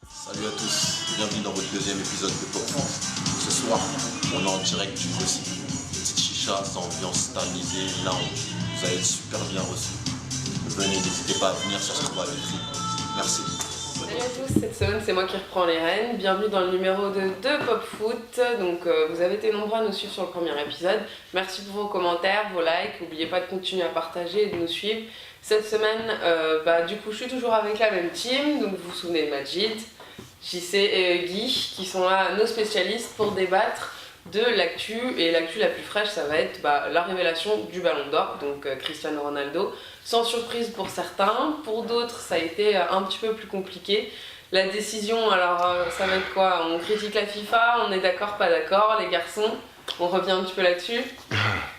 Salut à tous, bienvenue dans votre deuxième épisode de Pop Foot. Ce soir, on est en direct du Rossi. Petite chicha, c'est ambiance tamisée, lounge. Vous allez être super bien reçus. Venez, n'hésitez pas à venir, ça se trouve à l'écrit. Merci. Salut à tous, cette semaine c'est moi qui reprends les rênes. Bienvenue dans le numéro 2 de Pop Foot. Donc vous avez été nombreux à nous suivre sur le premier épisode. Merci pour vos commentaires, vos likes. N'oubliez pas de continuer à partager et de nous suivre. Cette semaine, du coup je suis toujours avec la même team. Donc vous vous souvenez de Majid, JC et Guy qui sont là, nos spécialistes pour débattre de l'actu. Et l'actu la plus fraîche, ça va être la révélation du Ballon d'Or, donc Cristiano Ronaldo. Sans surprise pour certains, pour d'autres ça a été un petit peu plus compliqué. La décision, alors ça va être quoi? On critique la FIFA, on est d'accord, pas d'accord, les garçons? On revient un petit peu là-dessus.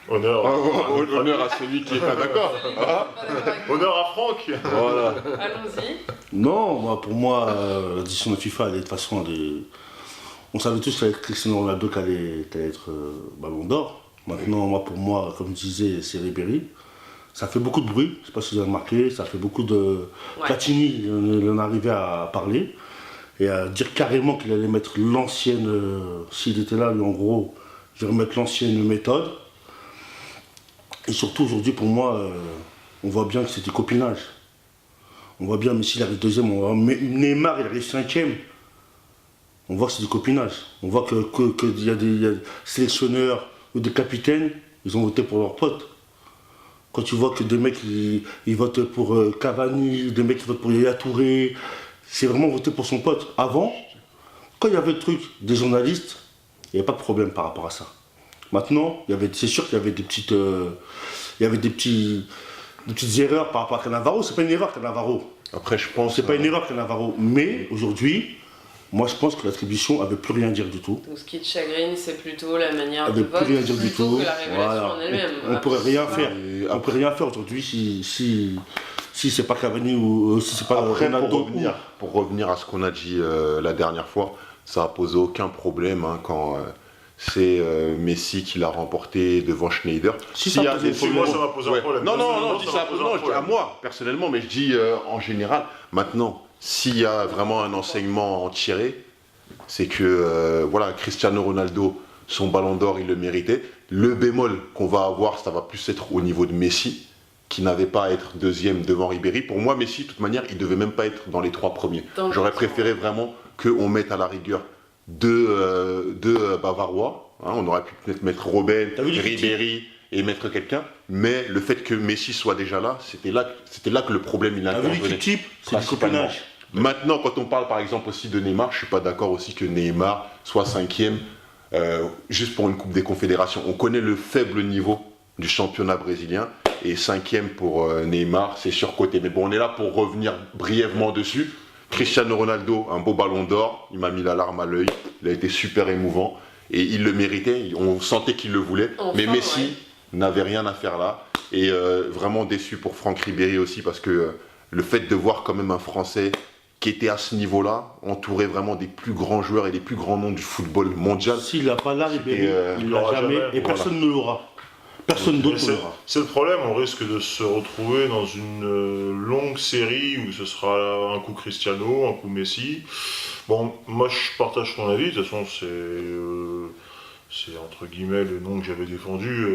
Honneur à celui qui n'est pas d'accord. Honneur à Franck. Voilà. Allons-y. Non, pour moi, la décision de FIFA, de toute façon, on savait tous qu'avec Cristiano Ronaldo qu'elle allait être Ballon d'Or. Maintenant, pour moi, comme je disais, c'est Ribéry. Ça fait beaucoup de bruit, je ne sais pas si vous avez remarqué, ça fait beaucoup de... Ouais. Platini, il en arrivait à parler et à dire carrément qu'il allait mettre l'ancienne... S'il était là, lui, en gros, il allait remettre l'ancienne méthode. Et surtout, aujourd'hui, pour moi, on voit bien que c'était copinage. On voit bien Messi, il arrive deuxième, Neymar, il arrive cinquième. On voit que c'est du copinage. On voit qu'il y a des sélectionneurs ou des capitaines, ils ont voté pour leurs potes. Quand tu vois que des mecs ils votent pour Cavani, des mecs qui votent pour Yaya Touré, c'est vraiment voter pour son pote. Avant, quand il y avait le truc des journalistes, il n'y avait pas de problème par rapport à ça. Maintenant, c'est sûr qu'il y avait des petites, des petites erreurs par rapport à Cannavaro. C'est pas une erreur Cannavaro. Après, je pense. C'est pas une erreur Cannavaro. Mais aujourd'hui, moi je pense que l'attribution avait plus rien à dire du tout. Donc ce qui te chagrine, c'est plutôt la manière de Avait vote plus rien à dire du plutôt tout. que la révélation en elle-même. On ne pourrait rien faire. On peut rien faire aujourd'hui si c'est pas Cavani ou si c'est pas Après, Ronaldo. pour revenir à ce qu'on a dit la dernière fois, ça a posé aucun problème quand c'est Messi qui l'a remporté devant Schneider. Si S'il y ça a posait des problème. moi, ça m'a posé un problème. Non, je dis ça à moi personnellement, mais je dis en général. Maintenant, s'il y a vraiment un enseignement à en tirer, c'est que Cristiano Ronaldo, son Ballon d'Or, il le méritait. Le bémol qu'on va avoir, ça va plus être au niveau de Messi, qui n'avait pas à être deuxième devant Ribéry. Pour moi, Messi, de toute manière, il ne devait même pas être dans les 3 premiers. J'aurais préféré vraiment qu'on mette à la rigueur deux Bavarois. On aurait pu peut-être mettre Robben, Ribéry et mettre quelqu'un. Mais le fait que Messi soit déjà là, c'était là que le problème il intervenait. C'est du copinage. Maintenant, quand on parle par exemple aussi de Neymar, je ne suis pas d'accord aussi que Neymar soit 5e juste pour une Coupe des Confédérations. On connaît le faible niveau du championnat brésilien et 5e pour Neymar, c'est surcoté. Mais bon, on est là pour revenir brièvement dessus. Cristiano Ronaldo, un beau Ballon d'Or, il m'a mis la larme à l'œil, il a été super émouvant et il le méritait, on sentait qu'il le voulait. Enfin, mais Messi n'avait rien à faire là et vraiment déçu pour Franck Ribéry aussi parce que le fait de voir quand même un Français qui était à ce niveau-là, entouré vraiment des plus grands joueurs et des plus grands noms du football mondial. S'il n'a pas là, Ribéry, il l'a jamais et personne ne l'aura. Personne d'autre ne l'aura. C'est le problème, on risque de se retrouver dans une longue série où ce sera un coup Cristiano, un coup Messi. Bon, moi je partage ton avis, de toute façon c'est entre guillemets le nom que j'avais défendu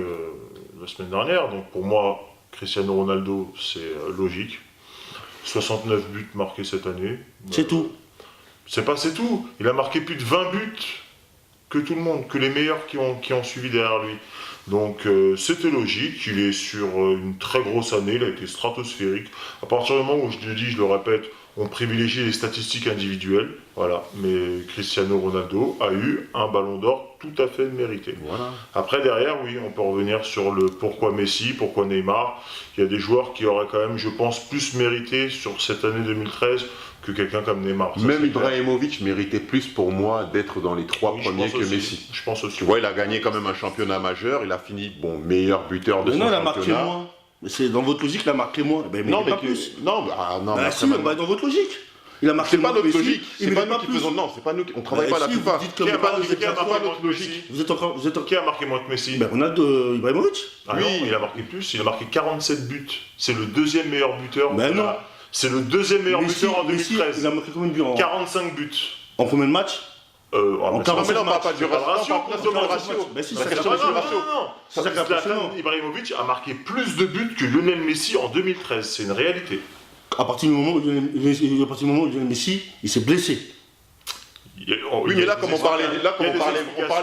la semaine dernière. Donc pour moi, Cristiano Ronaldo, c'est logique. 69 buts marqués cette année. C'est tout. C'est tout. Il a marqué plus de 20 buts que tout le monde, que les meilleurs qui ont suivi derrière lui. Donc c'était logique, il est sur une très grosse année, il a été stratosphérique. À partir du moment où je le répète, on privilégie les statistiques individuelles, voilà. Mais Cristiano Ronaldo a eu un ballon d'or tout à fait mérité. Voilà. Après derrière, oui, on peut revenir sur le pourquoi Messi, pourquoi Neymar. Il y a des joueurs qui auraient quand même, je pense, plus mérité sur cette année 2013 que quelqu'un comme Neymar. Ça, Même c'est clair. Ibrahimovic méritait plus pour moi d'être dans les 3 Oui, je premiers pense que aussi. Messi. Je pense aussi. Tu vois, il a gagné quand même un championnat majeur, il a fini meilleur buteur de Mais son non, il a marqué championnat. moins. Mais c'est dans votre logique, il a marqué moins. Ben, mais Non, il mais pas plus. non, non, mais Bah après, si, maintenant- dans votre logique. Il a marqué c'est pas moins notre que Messi, logique, il c'est pas mérite nous qui plus. faisons, non, c'est pas nous, on travaille Bah, pas à la si, vous FIFA. dites que Qui a Neymar, marqué- vous êtes qui a d'accord. marqué notre moins que logique. Messi Vous êtes Qui a marqué moins que Messi Ben, Ronaldo, Ibrahimovic. Ah Oui. non, il a marqué plus, il a marqué 47 buts. C'est le deuxième meilleur buteur. Ben de non. la- C'est le deuxième meilleur Messi, buteur en Messi, 2013. il a marqué combien de buts en 45 buts. combien de matchs Ah, mais c'est En pas- 45 mais là, on parle pas du c'est pas le ratio, ratio, on parle pas du ratio. Ben si, La ça question, Ah, c'est le non, ratio. non, non. C'est ça qui est impressionnant. Zlatan Ibrahimovic a marqué plus de buts que Lionel Messi en 2013. C'est une réalité. À partir du moment où Lionel Messi, il s'est blessé. Oui, mais là, comme on parlait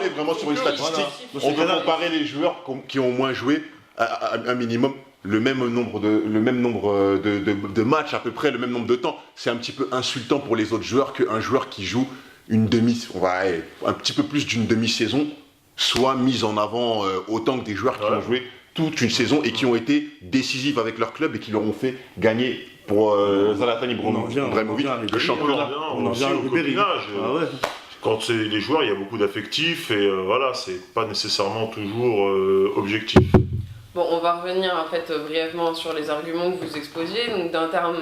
vraiment sur une Voilà. statistique, Dans on ce peut cas-là, comparer les joueurs qui ont moins joué à un minimum le même nombre de matchs, à peu près le même nombre de temps. C'est un petit peu insultant pour les autres joueurs qu'un joueur qui joue un petit peu plus d'une demi-saison soit mis en avant autant que des joueurs qui Ouais. ont joué toute une saison et qui ont été décisifs avec leur club et qui leur ont fait gagner pour Zlatan Ibrahimovic, le champion. On en aussi vient au à Ribéry. copinage. Ah ouais. Quand c'est les joueurs, il y a beaucoup d'affectifs et voilà, c'est pas nécessairement toujours objectif. Bon, on va revenir en fait brièvement sur les arguments que vous exposiez. Donc d'un terme,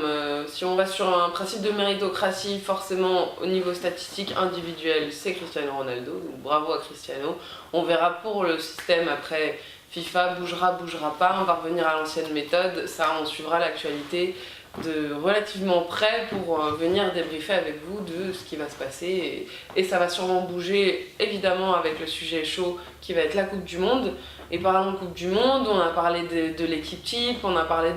si on reste sur un principe de méritocratie, forcément au niveau statistique individuel, c'est Cristiano Ronaldo. Donc bravo à Cristiano. On verra pour le système après FIFA, bougera pas. On va revenir à l'ancienne méthode. Ça, on suivra l'actualité de relativement près pour venir débriefer avec vous de ce qui va se passer. Et ça va sûrement bouger évidemment avec le sujet chaud qui va être la Coupe du Monde. Et parlant de Coupe du Monde, on a parlé de l'équipe type, on a parlé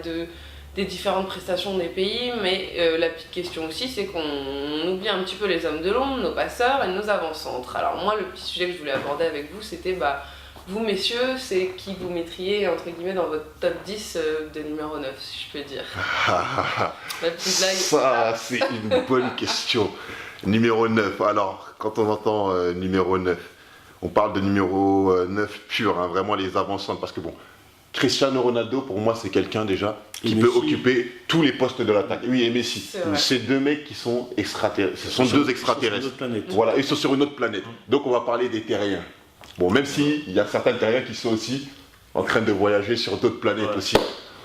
des différentes prestations des pays, mais la petite question aussi, c'est qu'on oublie un petit peu les hommes de l'ombre, nos passeurs et nos avant-centres. Alors moi, le petit sujet que je voulais aborder avec vous, c'était vous messieurs, c'est qui vous mettriez entre guillemets dans votre top 10 de numéro 9, si je peux dire. La petite blague. Ça, c'est une bonne question. Numéro 9. Alors, quand on entend numéro 9, on parle de numéro 9 pur, hein, vraiment les avant-centres. Parce que bon, Cristiano Ronaldo, pour moi, c'est quelqu'un déjà qui peut occuper tous les postes de l'attaque. Oui, et Messi. C'est vrai. C'est deux mecs qui sont extraterrestres. Ce sont deux extraterrestres. Sur une autre planète. Voilà, ils sont sur une autre planète. Donc, on va parler des terriens. Bon, même s'il y a certains terriens qui sont aussi en train de voyager sur d'autres planètes aussi.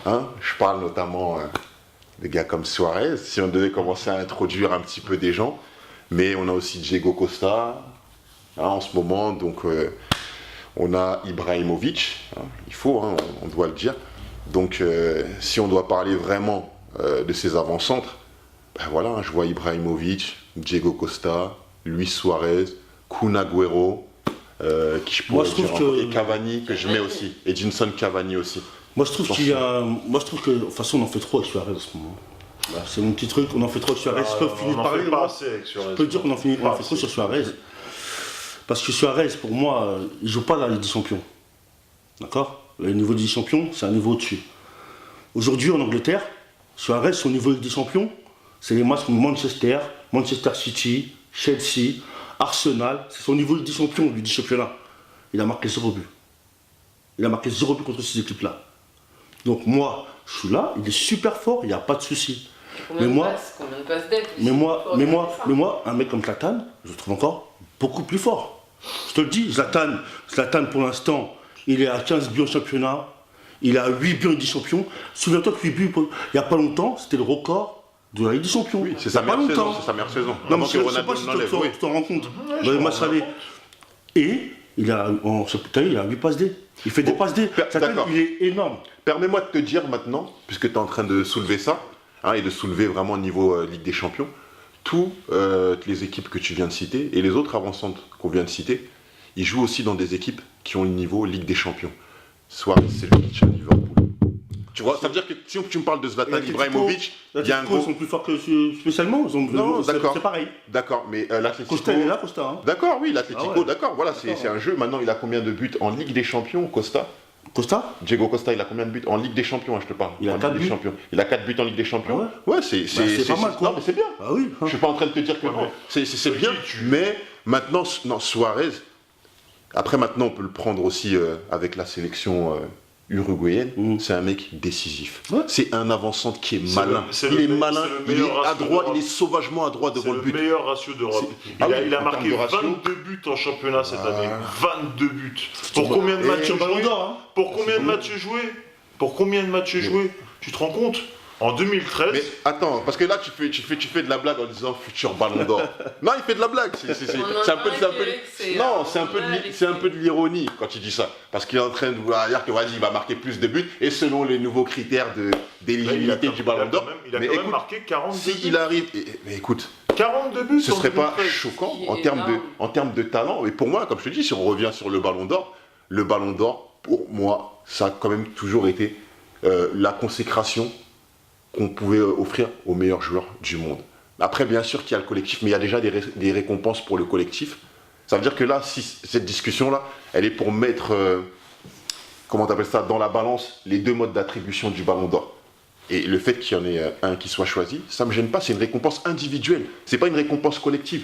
Hein, je parle notamment de gars comme Suarez, si on devait commencer à introduire un petit peu des gens. Mais on a aussi Diego Costa, hein, en ce moment. Donc, on a Ibrahimovic, hein, il faut, hein, on doit le dire. Donc, si on doit parler vraiment de ces avant-centres, ben voilà, hein, je vois Ibrahimovic, Diego Costa, Luis Suarez, Kun Agüero, qui je Moi, pourrais je trouve dire que- encore, et Cavani, que je mets aussi, et Edinson Cavani aussi. Moi je trouve qu'il y a. Moi je trouve que. De toute façon on en fait trop avec Suarez en ce moment. C'est mon petit truc, on en fait trop avec Suarez. Je peux finir on par en fait parler. pas moi. assez avec Suarez. Je peux dire qu'on en fait trop assez. sur Suarez. Parce que Suarez, pour moi, il joue pas la Ligue des Champions. D'accord? Le niveau Ligue des Champions, c'est un niveau au-dessus. Aujourd'hui en Angleterre, Suarez, son niveau Ligue des Champions, c'est les matchs comme Manchester, Manchester City, Chelsea, Arsenal. C'est son niveau Ligue des Champions, lui, du championnat. Il a marqué 0 but. Il a marqué 0 but contre ces équipes-là. Donc moi, je suis là, il est super fort, il n'y a pas de souci. Combien Mais de moi- passes, combien de passes d'aide Mais moi, Faut mais, regarder moi, ça. mais moi, un mec comme Zlatan, je le trouve encore beaucoup plus fort. Je te le dis, Zlatan pour l'instant, il est à 15 buts en championnat, il est à 8 buts en Ligue des Champions. Souviens-toi que 8 buts, il n'y a pas longtemps, c'était le record de la Ligue des Champions. Oui, c'est Il y sa a pas meilleure saison, longtemps. c'est sa meilleure saison. Non, mais Avant je que ne sais Ronaldo pas si l'enlève, oui. tu t'en rends compte. Ouais, Dans les je matchs m'en rends allés. compte. Et il a, il a 8 passes D. Il fait des Bon, passes D. Zlatan, d'accord. il est énorme. Permets-moi de te dire maintenant, puisque tu es en train de soulever ça, hein, et de soulever vraiment au niveau Ligue des Champions, toutes les équipes que tu viens de citer, et les autres avancantes qu'on vient de citer, ils jouent aussi dans des équipes qui ont le niveau Ligue des Champions. Suarez, c'est lui qui tient Liverpool. Tu vois, ça veut dire que si tu me parles de Zlatan L'Atlético, Ibrahimovic, il y a un gros... Ils sont plus forts que spécialement. Non, d'accord. C'est pareil. D'accord, mais l'Atlético... Costa, il est là, Costa. Hein. D'accord, oui, l'Atlético, Ah ouais. d'accord, voilà, c'est un jeu. Maintenant, il a combien de buts en Ligue des Champions, Costa? Costa Diego Costa, il a combien de buts en Ligue des Champions, je te parle? Il a En 4 Ligue des buts. Champions. Il a 4 buts en Ligue des Champions. Ah ouais, c'est pas mal, quoi. Non, mais c'est bien. Ah oui. Je suis pas en train de te dire que Ouais, non. mais- C'est bien. Mais maintenant, non, Suarez, après maintenant, on peut le prendre aussi avec la sélection uruguayenne. C'est un mec décisif. Ouais. C'est un avant-centre qui est C'est malin. c'est Il est me- malin, c'est le il est meilleur ratio adroit, d'Europe. il est sauvagement adroit C'est devant le le but. meilleur ratio d'Europe. Ah oui, Il a en marqué termes de ratio. 22 buts en championnat cette année. 22 buts. Pour vois. combien de Et matchs sur le Ballon joués d'Or, hein. Pour combien de matchs joués Pour combien de matchs joués Tu te rends compte En 2013, Mais attends, parce que là tu fais de la blague en disant futur ballon d'or. Non, il fait de la blague. C'est un peu, non, c'est un peu de l'ironie quand il dit ça, parce qu'il est en train de vouloir dire que vas-y, il va marquer plus de buts et selon les nouveaux critères d'éligibilité du ballon d'or. il a Mais quand même écoute, marqué 42 si buts. il arrive, mais écoute, 42 buts ce en serait pas 2013. choquant Qui est en termes de talent. Et pour moi, comme je te dis, si on revient sur le ballon d'or, pour moi, ça a quand même toujours été la consécration qu'on pouvait offrir aux meilleurs joueurs du monde. Après, bien sûr qu'il y a le collectif, mais il y a déjà des récompenses pour le collectif. Ça veut dire que là, si cette discussion-là, elle est pour mettre, comment t'appelles ça, dans la balance les deux modes d'attribution du ballon d'or. Et le fait qu'il y en ait un qui soit choisi, ça ne me gêne pas, c'est une récompense individuelle. C'est pas une récompense collective.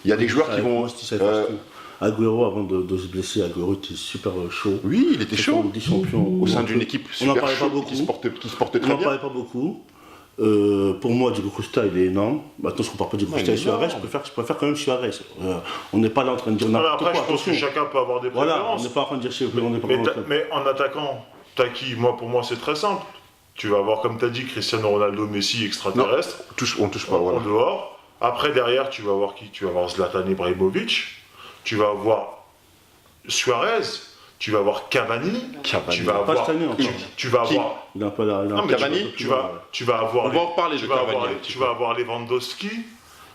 Il y a des joueurs qui vont... Agüero, avant de se blesser, Agüero était super chaud. Oui, il était chaud. Des champions. Au sein d'une équipe On n'en super parlait pas chaude beaucoup. qui se porte On très n'en bien. parlait pas beaucoup. Pour moi, Diego Costa, il est énorme. Maintenant, je ne compare pas Diego Ouais, Costa il et est Suarez. énorme. Je préfère quand même Suarez. On n'est pas là en train de dire Voilà, n'importe après, quoi. je pense que attention. chacun peut avoir des Voilà, on préférences. n'est pas en train de dire on n'est pas Mais, en train de- mais en attaquant, t'as qui Pour moi, c'est très simple. Tu vas avoir, comme tu as dit, Cristiano Ronaldo, Messi, extraterrestre, On touche pas, en voilà. dehors. Après, derrière, tu vas avoir qui Tu vas avoir Zlatan Ibrahimovic, tu vas avoir Suarez, tu vas avoir Cavani, Cavani. tu vas Pas avoir... cette année encore. Tu vas Qui avoir... Il a un peu la. Non, mais Cavani, tu vas avoir... On va en reparler tu de vas Cavani avoir, un petit tu peu. vas avoir Lewandowski,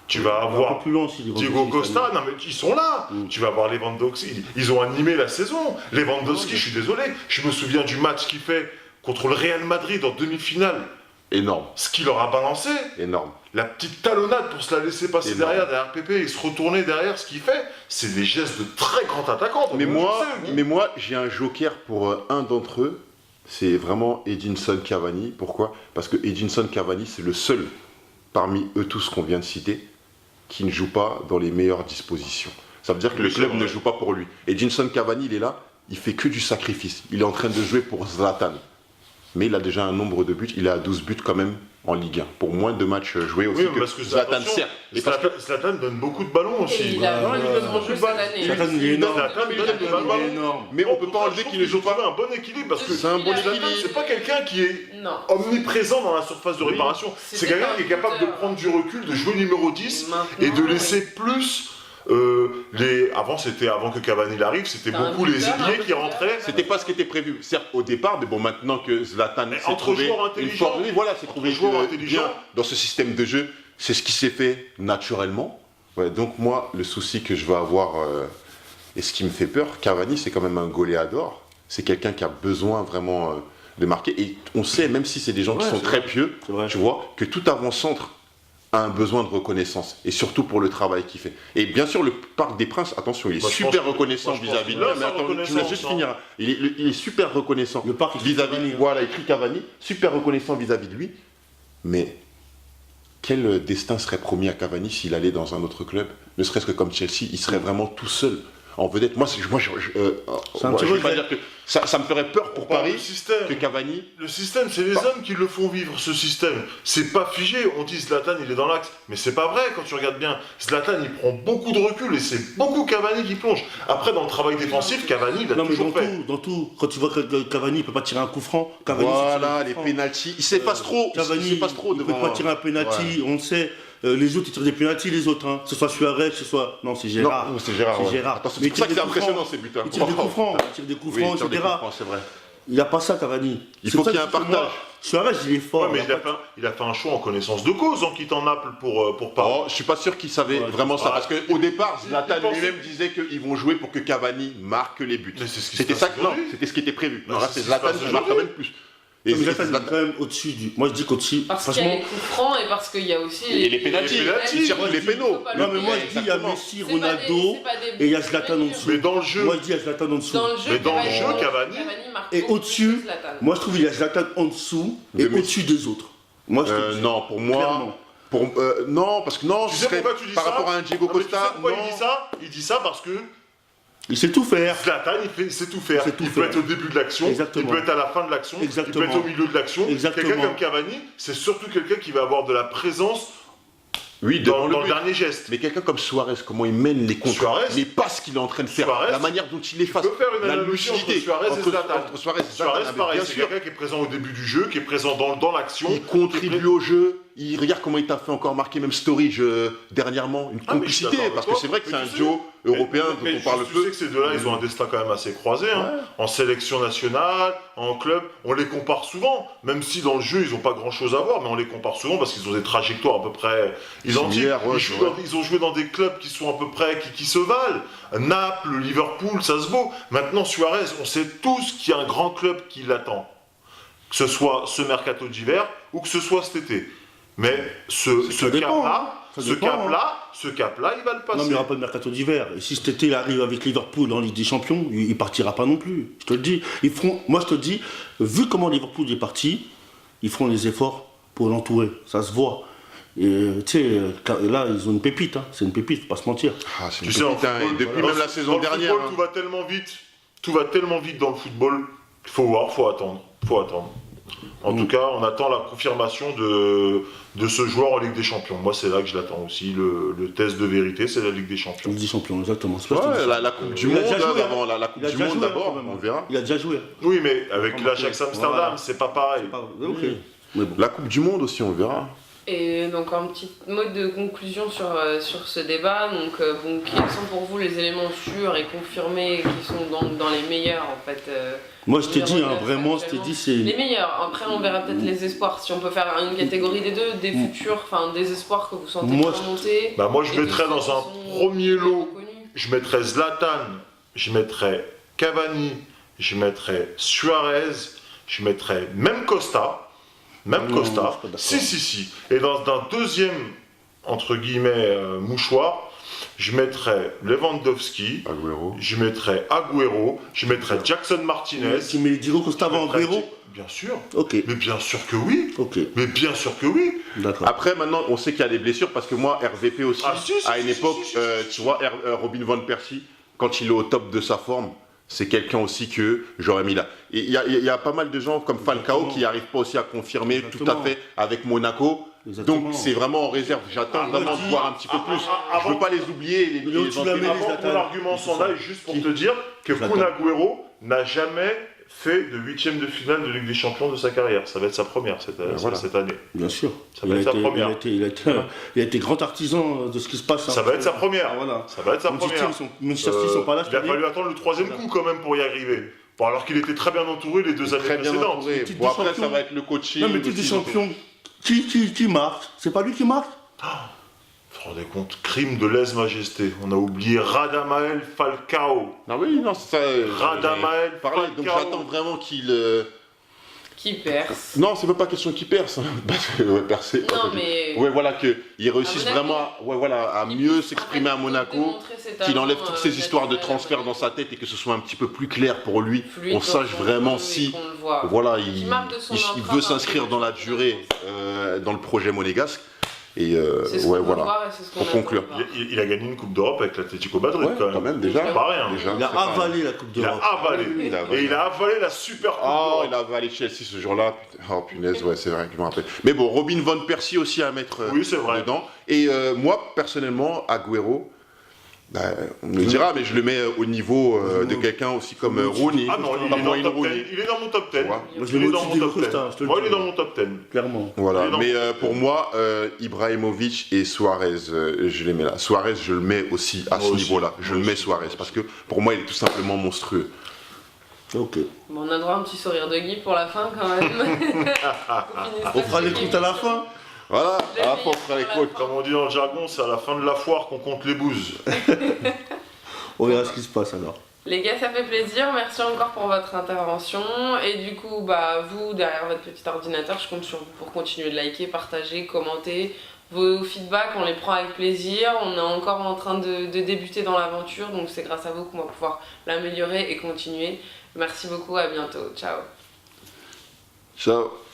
tu vas Un peu avoir... plus long aussi. Diego Costa, non mais ils sont là. Tu vas voir Lewandowski, ils ont animé la saison. Lewandowski, je suis désolé, je me souviens du match qu'il fait contre le Real Madrid en demi-finale. Énorme, Ce qu'il leur a balancé, énorme. la petite talonnade pour se la laisser passer Énorme. derrière Pépé et se retourner derrière, ce qu'il fait, c'est des gestes de très grand attaquant. Mais Donc, moi, je sais, mais moi, j'ai un joker pour un d'entre eux. C'est vraiment Edinson Cavani. Pourquoi? Parce que Edinson Cavani, c'est le seul parmi eux tous qu'on vient de citer qui ne joue pas dans les meilleures dispositions. Ça veut dire que Oui, le c'est club vrai. ne joue pas pour lui. Edinson Cavani, il est là, il fait que du sacrifice. Il est en train de jouer pour Zlatan. Mais il a déjà un nombre de buts, il est à 12 buts quand même en Ligue 1. Pour moins de matchs joués aussi Oui, que parce que Zlatan attention, sert. Et parce que Zlatan donne beaucoup de ballons aussi. Et il a Ouais, malheureusement ouais, joué ouais. cette année. Zlatan, il est énorme. Zlatan, il donne des Il ballons. est énorme. mais on peut pas enlever qu'il ne joue pas. un bon équilibre parce que C'est un bon Zlatan, équilibre. c'est pas quelqu'un qui est Non. omniprésent dans la surface de Oui. réparation. C'est C'était quelqu'un pas qui est capable de buteur. prendre du recul, de jouer numéro 10 et de Maintenant, laisser plus avant que Cavani arrive, c'était T'as un beaucoup les buteur, un ailiers qui buteur. rentraient. C'était pas ce qui était prévu, certes au départ, mais bon, maintenant que Zlatan Mais s'est entre trouvé joueurs une intelligents, forme, oui, voilà, s'est trouvé joueurs bien intelligents. dans ce système de jeu, c'est ce qui s'est fait naturellement. Ouais, donc moi, le souci que je vais avoir et ce qui me fait peur, Cavani, c'est quand même un goléador. C'est quelqu'un qui a besoin vraiment de marquer. Et on sait, même si c'est des gens qui Ouais, sont c'est très vrai. pieux, C'est vrai. tu vois, que tout avant-centre a un besoin de reconnaissance, et surtout pour le travail qu'il fait. Et bien sûr, le Parc des Princes, attention, il est Moi, je super pense que- reconnaissant moi, je pense vis-à-vis de qu'il a lui. sa Mais attends, tu me laisses reconnaissance, juste hein. finir. Il est super reconnaissant Le Parc, il écrit vis-à-vis, Cavani, hein. voilà, écrit Cavani, super reconnaissant vis-à-vis de lui. Mais quel destin serait promis à Cavani s'il allait dans un autre club? Ne serait-ce que comme Chelsea, il serait vraiment tout seul en vedette. Moi, un petit je veux pas regret. dire que ça me ferait peur pour On parle Paris du système. que Cavani. Le système, c'est les hommes qui le font vivre, ce système. C'est pas figé. On dit Zlatan, il est dans l'axe. Mais c'est pas vrai quand tu regardes bien. Zlatan, il prend beaucoup de recul et c'est beaucoup Cavani qui plonge. Après, dans le travail défensif, Cavani, il a Non, mais toujours fait. dans tout, quand tu vois que Cavani ne peut pas tirer un coup franc, Cavani Voilà, sait tirer un les coup franc. pénaltys. Il s'efface trop. Il Cavani, s'efface trop il ne devant. peut pas tirer un penalty, on le sait. Les autres, ils tirent des penalties, les autres. Hein. Que ce soit Suarez, que ce soit. Non, c'est Gérard. Non, c'est Gérard. ouais. Attends, Mais c'est pour ça il que c'est tire des coups impressionnant francs. ces buts. hein. Il tire des coups francs, il tire des coups Oui, francs, il tire des etc. coups francs, c'est vrai. Il n'a pas ça, Cavani. Il C'est faut pour qu'il y ça ait un que pour moi, partage. Suarez, il est fort. Ouais, mais il a fait un choix en connaissance de cause en quittant Naples pour Paris. Oh, je suis pas sûr qu'il savait Ouais, vraiment ça, ouais. parce qu'au départ, Zlatan Il pensait- lui-même disait qu'ils vont jouer pour que Cavani marque les buts. Mais c'est ce qui se C'était passe ça, non, aujourd'hui. c'était ce qui était prévu. Bah, Non, là, c'est c'est ce qui se Zlatan passe qui marque quand même aujourd'hui. plus. Et Mais Zlatan, il est Zlatan- quand même au-dessus du. Moi, je dis qu'au-dessus. Parce qu'il y a Franchement. les coups francs et parce qu'il y a aussi et les pénaltys, il tire tous les pénaux. Non, mais moi, je dis, il y a Exactement. Messi, Ronaldo, et il y a Zlatan en dessous. Mais dans le jeu, Moi, je dis, il y a Zlatan en dessous. Dans le jeu, Mais dans le jeu, Cavani, marque Et beaucoup au-dessus, plus que Zlatan. moi, je trouve qu'il y a Zlatan en dessous et De Messi. au-dessus des autres. Moi, je trouve. Non, pour moi. Clairement. Non, parce que non, tu ce sais serait pourquoi tu dis par ça rapport à un Diego Non, mais tu sais Costa. pourquoi Non. il dit ça? Il dit ça parce que Il sait tout faire. Zlatan, il sait tout faire. Il sait tout Il peut faire. être au début de l'action, Exactement. il peut être à la fin de l'action, il peut Exactement. être au milieu de l'action. Exactement. Quelqu'un comme Cavani, c'est surtout quelqu'un qui va avoir de la présence Oui, devant dans le le but. dernier geste. Mais quelqu'un comme Suarez, comment il mène les contres, Suarez mais pas ce qu'il est en train de faire, Suarez la manière dont il efface, Tu peux faire une la analogie entre lucidité Suarez et Zlatan. entre Suarez et Zlatan, Suarez, avec, pareil, bien c'est sûr, quelqu'un qui est présent au début du jeu, qui est présent dans l'action. il contribue au jeu. Il regarde comment il t'a fait encore marquer même Sturridge dernièrement, une Ah, mais je suis complicité, d'accord parce avec que c'est vrai que toi. c'est Mais un tu sais, duo européen Mais dont on parle tu peu. sais que ces deux-là, ils ont un destin quand même assez croisé. Hein. Ouais. En sélection nationale, en club, on les compare souvent. Même si dans le jeu, ils n'ont pas grand-chose à voir, mais on les compare souvent parce qu'ils ont des trajectoires à peu près identiques. Similaires, ouais, c'est vrai. Ils ont joué dans des clubs qui sont à peu près, qui se valent. Naples, Liverpool, ça se vaut. Maintenant, Suarez, on sait tous qu'il y a un grand club qui l'attend. Que ce soit ce mercato d'hiver ou que ce soit cet été. Mais ce Ça dépend, hein. Ça dépend, ce cap-là, il va le passer. Non, mais il n'y aura pas de mercato d'hiver. Et si cet été il arrive avec Liverpool en Ligue des Champions, il partira pas non plus. Je te le dis. Moi, je te dis, vu comment Liverpool est parti, ils feront les efforts pour l'entourer. Ça se voit. Et tu sais, là, ils ont une pépite. Hein. C'est une pépite, faut pas se mentir. Ah, c'est Tu une sais, en pépite, hein, et football, depuis dans même la le- saison dans le dernière. football, hein. tout va tellement vite dans le football, il faut voir, faut attendre. En tout cas, on attend la confirmation de ce joueur en Ligue des Champions. Moi, c'est là que je l'attends aussi. Le test de vérité, c'est la Ligue des Champions. Ligue des Champions, exactement. C'est pas ce que je Ouais, dis. la Coupe du Il a Monde, déjà joué, avant, la Il Coupe a du déjà Monde joué, d'abord, quand même. on verra. Il a déjà joué. Oui, mais avec Comment l'Ajax dire, Amsterdam, voilà. c'est pas pareil. Ok. Mais bon. La Coupe du Monde aussi, on verra. Et donc un petit mot de conclusion sur ce débat. Donc bon, quels sont pour vous les éléments sûrs et confirmés qui sont dans les meilleurs en fait Moi, je t'ai dit, numéro hein, neuf, vraiment, je t'ai actuellement. dit, c'est. Les meilleurs. Après, on verra peut-être les espoirs. Si on peut faire une catégorie des deux, des futurs, enfin des espoirs que vous sentez Moi, bien monter. Bah, moi, je et mettrais ceux dans qui un sont premier lot, reconnus. je mettrais Zlatan, je mettrais Cavani, je mettrais Suarez, je mettrais même Costa. Même Non, je suis Costa. pas d'accord. Si. Et dans un deuxième, entre guillemets, mouchoir, je mettrais Lewandowski, Agüero. je mettrais Agüero, je mettrais Jackson Martinez. Tu mets Diego Costa avant je mettrais Agüero. Bien sûr. Ok. Mais bien sûr que oui. Ok. Mais bien sûr que oui. D'accord. Après, maintenant, on sait qu'il y a des blessures parce que moi, RVP aussi, Ah, si, à une si, époque, si, tu vois, Robin Van Persie, quand il est au top de sa forme, c'est quelqu'un aussi que j'aurais mis là. Et il y a pas mal de gens comme Falcao Exactement. qui n'arrivent pas aussi à confirmer tout Exactement. à fait avec Monaco. Exactement. Donc c'est vraiment en réserve. J'attends Ah, vraiment moi, de dis- voir un petit peu plus. avant- Je veux pas les oublier. Les, Mais au-dessus de la mêlée, Avant que Zlatan. mon argument s'en aille, juste pour Qui te dire que Zlatan. Kun Agüero n'a jamais fait de huitième de finale de Ligue des Champions de sa carrière. Ça va être sa première cette année. Bien sûr. Ça va être sa première. Il a été grand artisan de ce qui se passe. hein. Ça va être sa première. Ah, voilà. Ça va être sa Manchester, première. Manchester, ils sont pas là. Il a fallu attendre le troisième coup quand même pour y arriver. Bon, alors qu'il était très bien entouré les deux années très bien précédentes. entouré. titre Bon de après champion. ça va être le coaching. Non, mais titre des aussi. champions. Qui marque? C'est pas lui qui marque? Vous vous rendez compte, crime de lèse-majesté. On a oublié Radamael Falcao. Ah oui, non, c'est ça. Radamael Parler. Donc Falcao. j'attends vraiment qu'il. Qui perce. Non, c'est même pas question qu'il perce. Hein, parce que percer. Non mais. Ouais, voilà, qu'il réussisse À Monaco. vraiment à mieux s'exprimer à Monaco, qu'il enlève toutes ces histoires de transfert dans sa sa tête et que ce soit un petit peu plus clair pour lui, Fluide on dans sache son vraiment jeu et si, qu'on le voit. voilà, Qui marque de son il empreinte veut un s'inscrire peu dans la dans durée dans le projet monégasque. Et C'est ce ouais, qu'on veut voilà. voir et c'est ce qu'on Pour attend conclure. de voir. Il a gagné une Coupe d'Europe avec l'Atlético Madrid Ouais, quand même. déjà. C'est pas rien. Déjà, Il a c'est pas avalé la Coupe Il a d'Europe. avalé. Il a avalé. Et il a avalé la Super Coupe Oh, d'Europe. il a avalé Chelsea ce jour-là. Oh punaise, ouais, c'est vrai que je me rappelle. Mais bon, Robin Van Persie aussi à mettre Oui, c'est vrai. dedans. Et moi, personnellement, Agüero, on me le dira, mais je le mets au niveau de quelqu'un aussi comme Rooney. Ah non, il Comme est, dans le Wayne top 10. Rooney. Il est dans mon top 10. Tu vois. Moi, je Il le mets est dans au-dessus mon de top 10. Costa, je te le Moi, dis. il est dans mon top 10. Clairement. Voilà, Il est dans mais mon top pour 10. moi, Ibrahimovic et Suarez, je les mets là. Suarez, je le mets aussi à Moi ce aussi. niveau-là. Je Moi le mets aussi. Suarez parce que pour moi, il est tout simplement monstrueux. Ok. Bon, on a droit à un petit sourire de Guy pour la fin quand même. On fera les comptes à la fin. Voilà, Je à la vais fin, on fera les pour la côtes. fin. Comme on dit dans le jargon, c'est à la fin de la foire qu'on compte les bouses. On verra ce qui se passe alors. Les gars, ça fait plaisir. Merci encore pour votre intervention. Et du coup, vous, derrière votre petit ordinateur, je compte sur vous pour continuer de liker, partager, commenter. Vos feedbacks, on les prend avec plaisir. On est encore en train de débuter dans l'aventure, donc c'est grâce à vous qu'on va pouvoir l'améliorer et continuer. Merci beaucoup, à bientôt. Ciao. Ciao.